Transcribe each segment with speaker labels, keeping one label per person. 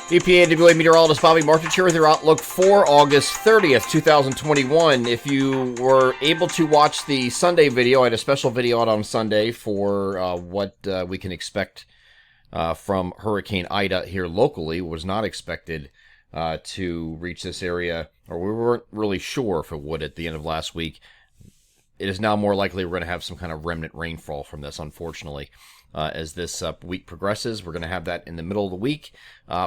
Speaker 1: EPAWA meteorologist Bobby Martin here with your outlook for August 30th, 2021. If you were able to watch the Sunday video, I had a special video out on Sunday for what we can expect from Hurricane Ida here locally. It was not expected to reach this area, or we weren't really sure if it would at the end of last week. It is now more likely we're going to have some kind of remnant rainfall from this, unfortunately. As this week progresses, we're going to have that in the middle of the week.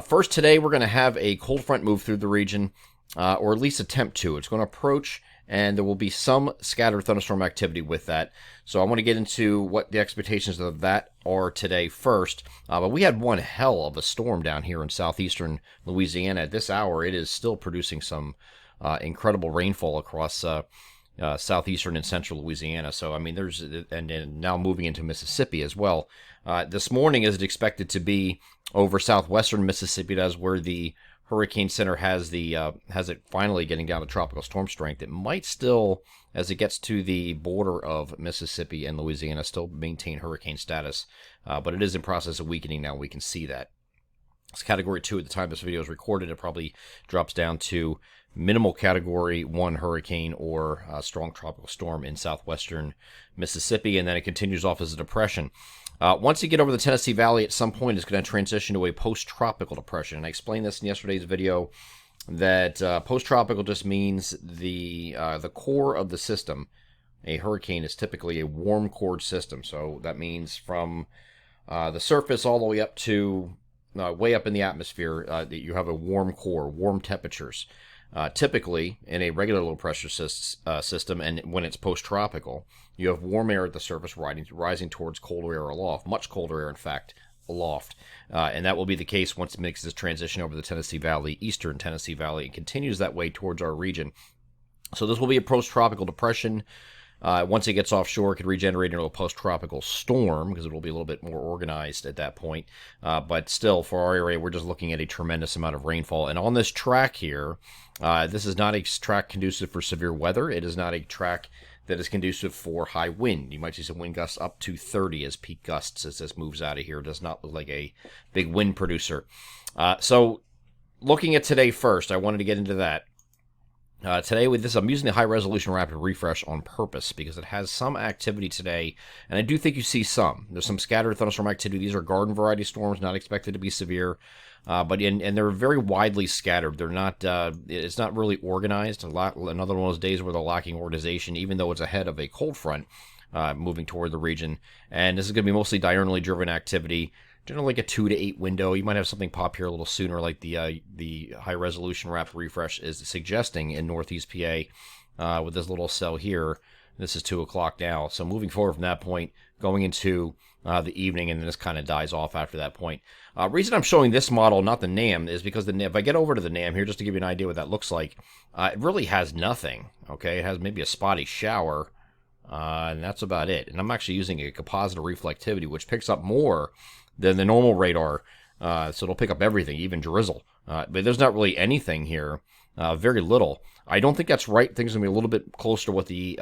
Speaker 1: First today, we're going to have a cold front move through the region, or at least attempt to. It's going to approach, and there will be some scattered thunderstorm activity with that. So I want to get into what the expectations of that are today first. But we had one hell of a storm down here in southeastern Louisiana. At this hour, it is still producing some incredible rainfall across southeastern and central Louisiana. So, I mean, and now moving into Mississippi as well. This morning is expected to be over southwestern Mississippi. That's where the Hurricane Center has it finally getting down to tropical storm strength. It might still, as it gets to the border of Mississippi and Louisiana, still maintain hurricane status. But it is in process of weakening now. We can see that. It's Category 2 at the time this video is recorded. It probably drops down to minimal Category 1 hurricane or strong tropical storm in southwestern Mississippi, and then it continues off as a depression. Once you get over the Tennessee Valley, at some point it's going to transition to a post-tropical depression. And I explained this in yesterday's video, that post-tropical just means the core of the system. A hurricane is typically a warm core system, so that means from the surface all the way up to way up in the atmosphere, that you have a warm core, warm temperatures. Typically, in a regular low pressure system, and when it's post-tropical, you have warm air at the surface rising towards colder air aloft, much colder air, in fact, aloft. And that will be the case once it makes this transition over the Tennessee Valley, eastern Tennessee Valley, and continues that way towards our region. So this will be a post-tropical depression. Once it gets offshore, it could regenerate into a post-tropical storm because it will be a little bit more organized at that point. But still, for our area, we're just looking at a tremendous amount of rainfall. And on this track here, this is not a track conducive for severe weather. It is not a track that is conducive for high wind. You might see some wind gusts up to 30 as peak gusts as this moves out of here. It does not look like a big wind producer. So looking at today first, I wanted to get into that. Today with this, I'm using the high resolution rapid refresh on purpose because it has some activity today, and I do think you see some. There's some scattered thunderstorm activity. These are garden variety storms, not expected to be severe, but they're very widely scattered. They're not. It's not really organized. Another one of those days where they're lacking organization, even though it's ahead of a cold front moving toward the region. And this is going to be mostly diurnally driven activity. Generally like a 2 to 8 window. You might have something pop here a little sooner, like the high resolution rapid refresh is suggesting in Northeast PA with this little cell here. This is 2 o'clock now. So moving forward from that point, going into the evening, and then this kind of dies off after that point. Reason I'm showing this model, not the NAM, is because if I get over to the NAM here, just to give you an idea what that looks like, it really has nothing. Okay, it has maybe a spotty shower, and that's about it. And I'm actually using a capacitor reflectivity, which picks up more than the normal radar, so it'll pick up everything, even drizzle. But there's not really anything here, very little. I don't think that's right. Things are going to be a little bit closer to what the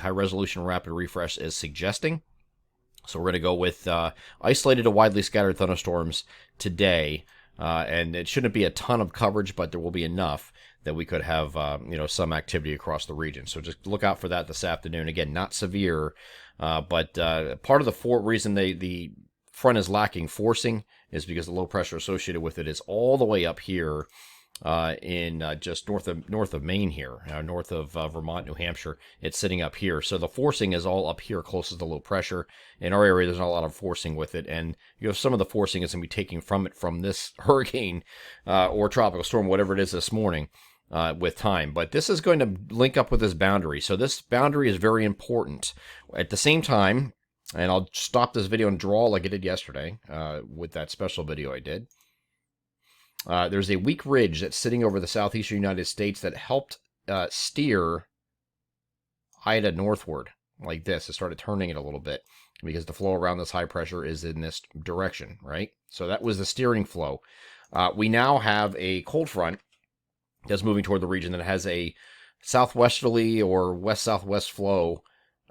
Speaker 1: high-resolution rapid refresh is suggesting. So we're going to go with isolated to widely scattered thunderstorms today, and it shouldn't be a ton of coverage, but there will be enough that we could have some activity across the region. So just look out for that this afternoon. Again, not severe, but part of the reason the front is lacking forcing is because the low pressure associated with it is all the way up here in just north of Maine here, north of Vermont, New Hampshire. It's sitting up here. So the forcing is all up here closest to low pressure. In our area, there's not a lot of forcing with it. And you have some of the forcing is going to be taking from this hurricane or tropical storm, whatever it is this morning, with time. But this is going to link up with this boundary. So this boundary is very important. At the same time, and I'll stop this video and draw like I did yesterday with that special video I did. There's a weak ridge that's sitting over the southeastern United States that helped steer Ida northward like this. It started turning it a little bit because the flow around this high pressure is in this direction, right? So that was the steering flow. We now have a cold front that's moving toward the region that has a southwesterly or west-southwest flow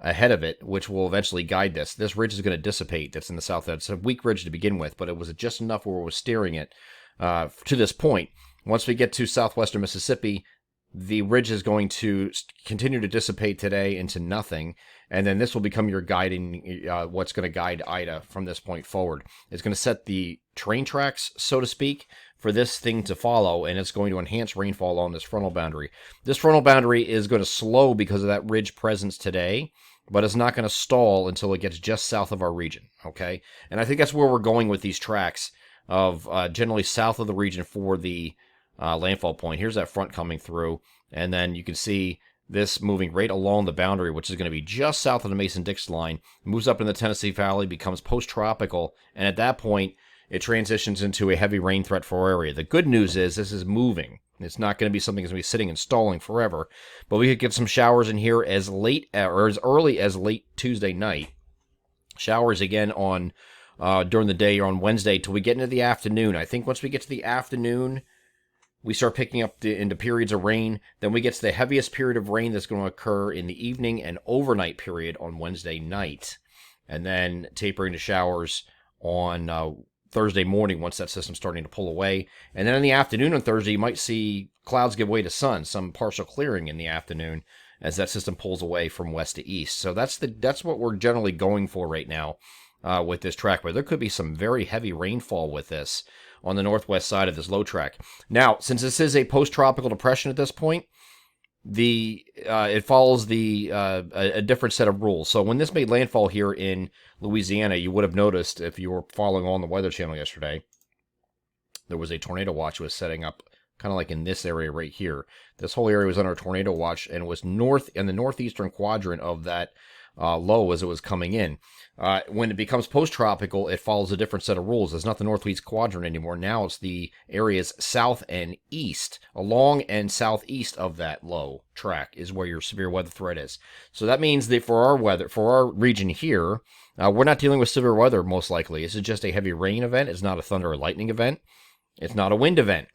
Speaker 1: ahead of it, which will eventually guide this. This ridge is going to dissipate. That's in the south. It's a weak ridge to begin with, but it was just enough where it was steering it to this point. Once we get to southwestern Mississippi, the ridge is going to continue to dissipate today into nothing, and then this will become your guiding, what's going to guide Ida from this point forward. It's going to set the train tracks, so to speak, for this thing to follow, and it's going to enhance rainfall on this frontal boundary. This frontal boundary is going to slow because of that ridge presence today, but it's not going to stall until it gets just south of our region, okay? And I think that's where we're going with these tracks of generally south of the region for the landfall point. Here's that front coming through, and then you can see this moving right along the boundary, which is going to be just south of the Mason-Dixon line, moves up in the Tennessee Valley, becomes post-tropical, and at that point, it transitions into a heavy rain threat for our area. The good news is this is moving. It's not going to be something that's going to be sitting and stalling forever, but we could get some showers in here as late or as early as late Tuesday night. Showers again on during the day or on Wednesday till we get into the afternoon. I think once we get to the afternoon, we start picking up into periods of rain. Then we get to the heaviest period of rain that's going to occur in the evening and overnight period on Wednesday night. And then tapering to showers on Thursday morning once that system's starting to pull away. And then in the afternoon on Thursday, you might see clouds give way to sun, some partial clearing in the afternoon as that system pulls away from west to east. So that's what we're generally going for right now with this track. But there could be some very heavy rainfall with this on the northwest side of this low track. Now, since this is a post-tropical depression at this point, it follows a different set of rules. So when this made landfall here in Louisiana, you would have noticed if you were following on the Weather Channel yesterday, there was a tornado watch was setting up kind of like in this area right here. This whole area was under a tornado watch and was north in the northeastern quadrant of that low as it was coming in. When it becomes post-tropical, it follows a different set of rules. It's not the northeast quadrant anymore. Now it's the areas south and east, along and southeast of that low track is where your severe weather threat is. So that means that for our region here, we're not dealing with severe weather most likely. This is just a heavy rain event. It's not a thunder or lightning event. It's not a wind event,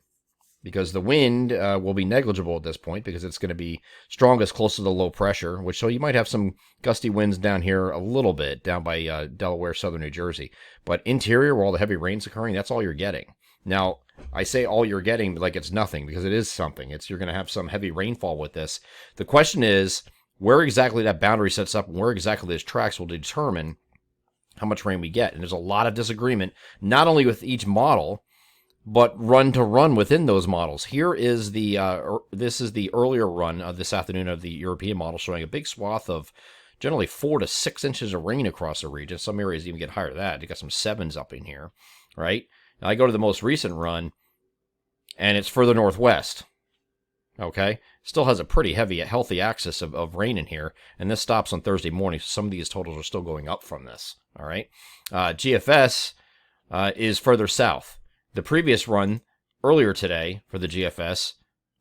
Speaker 1: because the wind will be negligible at this point because it's going to be strongest close to the low pressure, so you might have some gusty winds down here a little bit, down by Delaware, southern New Jersey. But interior, where all the heavy rain's occurring, that's all you're getting. Now, I say all you're getting like it's nothing, because it is something. You're going to have some heavy rainfall with this. The question is, where exactly that boundary sets up and where exactly those tracks will determine how much rain we get. And there's a lot of disagreement, not only with each model, but run to run within those models. Here is this is the earlier run of this afternoon of the European model, showing a big swath of generally 4 to 6 inches of rain across the region. Some areas even get higher than that. You got some 7s up in here, right? Now I go to the most recent run, and it's further northwest. Okay, still has a pretty healthy axis of rain in here, and this stops on Thursday morning. So some of these totals are still going up from this. All right, GFS is further south. The previous run earlier today for the GFS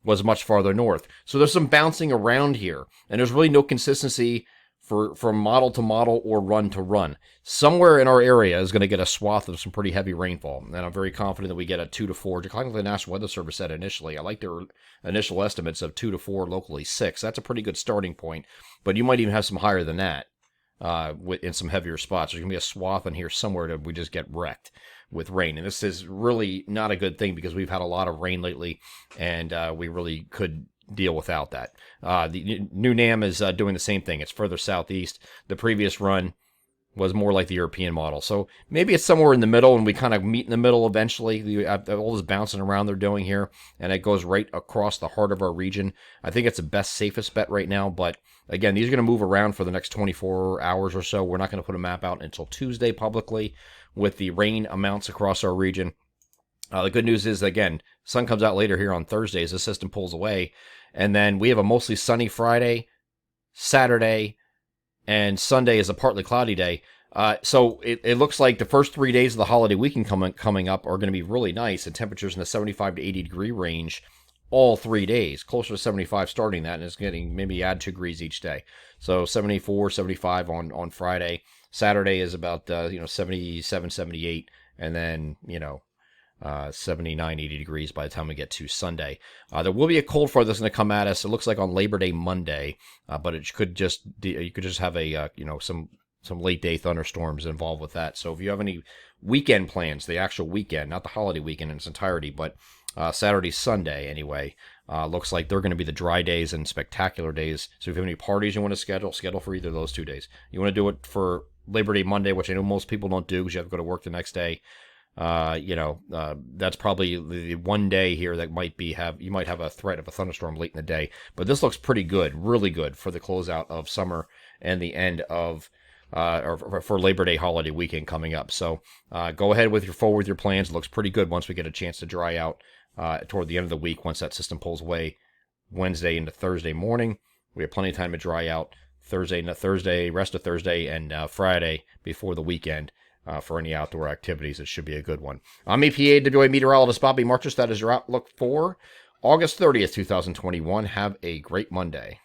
Speaker 1: was much farther north. So there's some bouncing around here, and there's really no consistency from model to model or run to run. Somewhere in our area is going to get a swath of some pretty heavy rainfall, and I'm very confident that we get a 2 to 4, just like the National Weather Service said initially. I like their initial estimates of 2 to 4, locally 6. That's a pretty good starting point, but you might even have some higher than that in some heavier spots. There's going to be a swath in here somewhere that we just get wrecked with rain. And this is really not a good thing because we've had a lot of rain lately, and we really could deal without that. The new NAM is doing the same thing. It's further southeast. The previous run was more like the European model. So maybe it's somewhere in the middle, and we kind of meet in the middle eventually. All this bouncing around they're doing here, and it goes right across the heart of our region. I think it's the best, safest bet right now, but again, these are going to move around for the next 24 hours or so. We're not going to put a map out until Tuesday publicly with the rain amounts across our region. The good news is, again, sun comes out later here on Thursday as the system pulls away, and then we have a mostly sunny Friday, Saturday, and Sunday is a partly cloudy day. So it looks like the first 3 days of the holiday weekend coming up are going to be really nice, and temperatures in the 75 to 80 degree range all 3 days, closer to 75 starting that, and it's getting maybe add 2 degrees each day. So 74, 75 on Friday. Saturday is about 77, 78, and then 79, 80 degrees by the time we get to Sunday. There will be a cold front that's going to come at us. It looks like on Labor Day Monday, but you could just have some some late day thunderstorms involved with that. So if you have any weekend plans, the actual weekend, not the holiday weekend in its entirety, but Saturday, Sunday anyway, looks like they're going to be the dry days and spectacular days. So if you have any parties you want to schedule for either of those 2 days. You want to do it for Labor Day Monday, which I know most people don't do because you have to go to work the next day. That's probably the one day here that you might have a threat of a thunderstorm late in the day. But this looks pretty good, really good for the closeout of summer and the end of or for Labor Day holiday weekend coming up. So go ahead with your plans. It looks pretty good once we get a chance to dry out toward the end of the week. Once that system pulls away Wednesday into Thursday morning, we have plenty of time to dry out rest of Thursday and Friday before the weekend. For any outdoor activities, it should be a good one. I'm EPAWA meteorologist Bobby Marchus. That is your outlook for August 30th, 2021. Have a great Monday.